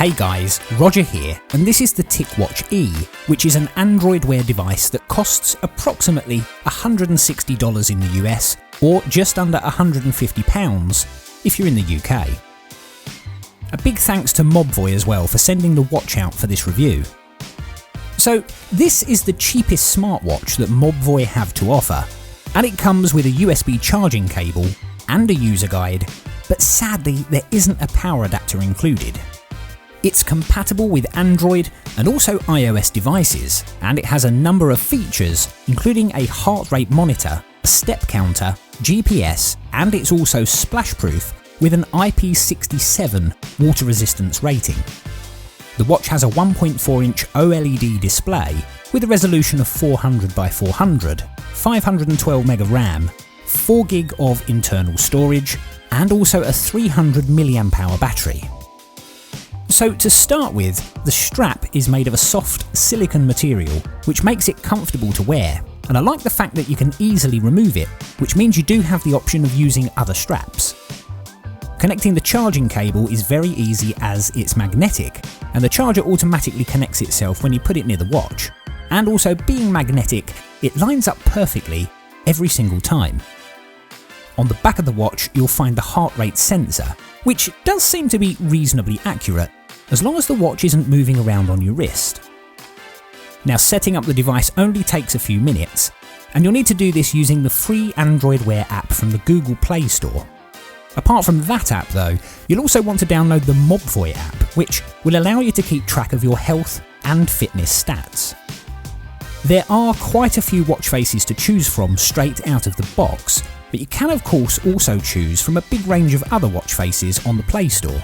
Hey guys, Roger here, and this is the Ticwatch E, which is an Android Wear device that costs approximately $160 in the US, or just under £150 if you're in the UK. A big thanks to Mobvoi as well for sending the watch out for this review. So this is the cheapest smartwatch that Mobvoi have to offer, and it comes with a USB charging cable and a user guide, but sadly there isn't a power adapter included. It's compatible with Android and also iOS devices, and it has a number of features including a heart rate monitor, a step counter, GPS, and it's also splash-proof with an IP67 water resistance rating. The watch has a 1.4-inch OLED display with a resolution of 400 by 400, 512 meg of RAM, 4 gig of internal storage, and also a 300 mAh battery. So to start with, the strap is made of a soft silicone material which makes it comfortable to wear, and I like the fact that you can easily remove it, which means you do have the option of using other straps. Connecting the charging cable is very easy as it's magnetic, and the charger automatically connects itself when you put it near the watch. And also being magnetic, it lines up perfectly every single time. On the back of the watch you'll find the heart rate sensor, which does seem to be reasonably accurate, as long as the watch isn't moving around on your wrist. Now setting up the device only takes a few minutes, and you'll need to do this using the free Android Wear app from the Google Play Store. Apart from that app though, you'll also want to download the Mobvoi app, which will allow you to keep track of your health and fitness stats. There are quite a few watch faces to choose from straight out of the box, but you can of course also choose from a big range of other watch faces on the Play Store.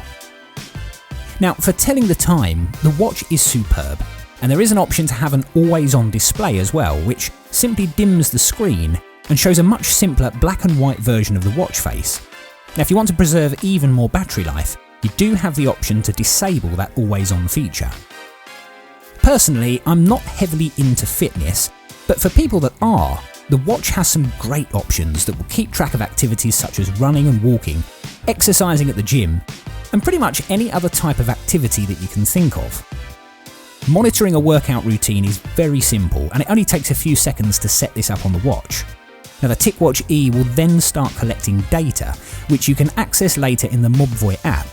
Now for telling the time, the watch is superb, and there is an option to have an always-on display as well, which simply dims the screen and shows a much simpler black and white version of the watch face. Now if you want to preserve even more battery life, you do have the option to disable that always-on feature. Personally, I'm not heavily into fitness, but for people that are, the watch has some great options that will keep track of activities such as running and walking, exercising at the gym, and pretty much any other type of activity that you can think of. Monitoring a workout routine is very simple, and it only takes a few seconds to set this up on the watch. Now the Ticwatch E will then start collecting data, which you can access later in the Mobvoi app.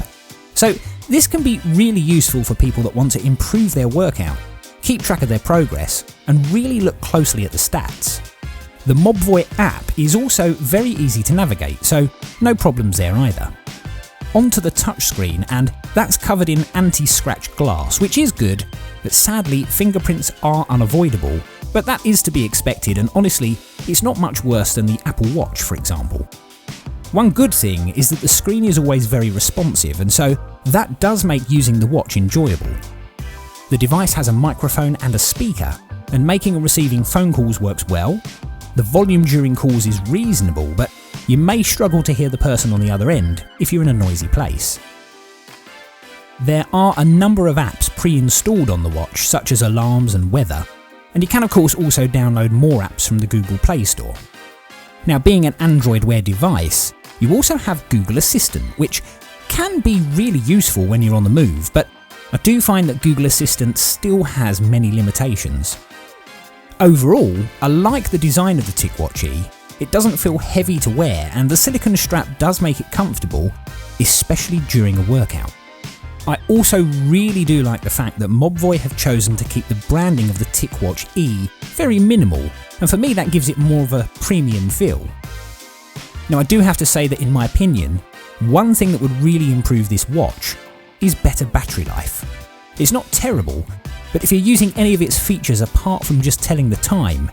So this can be really useful for people that want to improve their workout, keep track of their progress, and really look closely at the stats. The Mobvoi app is also very easy to navigate, so no problems there either. Onto the touchscreen, and that's covered in anti-scratch glass, which is good, but sadly fingerprints are unavoidable. But that is to be expected, and honestly, it's not much worse than the Apple Watch, for example. One good thing is that the screen is always very responsive, and so that does make using the watch enjoyable. The device has a microphone and a speaker, and making and receiving phone calls works well. The volume during calls is reasonable, but you may struggle to hear the person on the other end if you're in a noisy place. There are a number of apps pre-installed on the watch, such as alarms and weather, and you can of course also download more apps from the Google Play Store. Now being an Android Wear device, you also have Google Assistant, which can be really useful when you're on the move, but I do find that Google Assistant still has many limitations. Overall, I like the design of the Ticwatch E. It doesn't feel heavy to wear, and the silicone strap does make it comfortable, especially during a workout. I also really do like the fact that Mobvoi have chosen to keep the branding of the Ticwatch E very minimal, and for me that gives it more of a premium feel. Now I do have to say that in my opinion, one thing that would really improve this watch is better battery life. It's not terrible, but if you're using any of its features apart from just telling the time,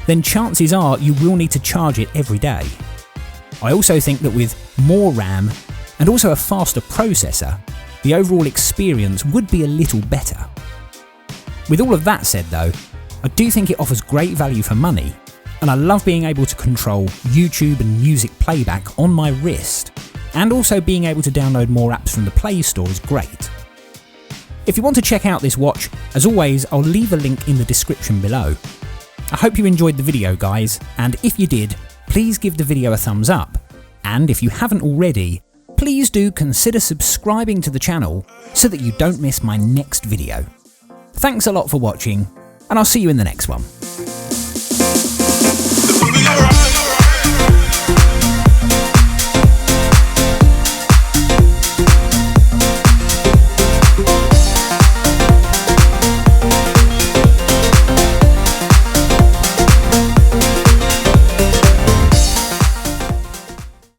then chances are you will need to charge it every day. I also think that with more RAM and also a faster processor, the overall experience would be a little better. With all of that said though, I do think it offers great value for money, and I love being able to control YouTube and music playback on my wrist, and also being able to download more apps from the Play Store is great. If you want to check out this watch, as always I'll leave a link in the description below. I hope you enjoyed the video guys, and if you did, please give the video a thumbs up, and if you haven't already, please do consider subscribing to the channel so that you don't miss my next video. Thanks a lot for watching, and I'll see you in the next one.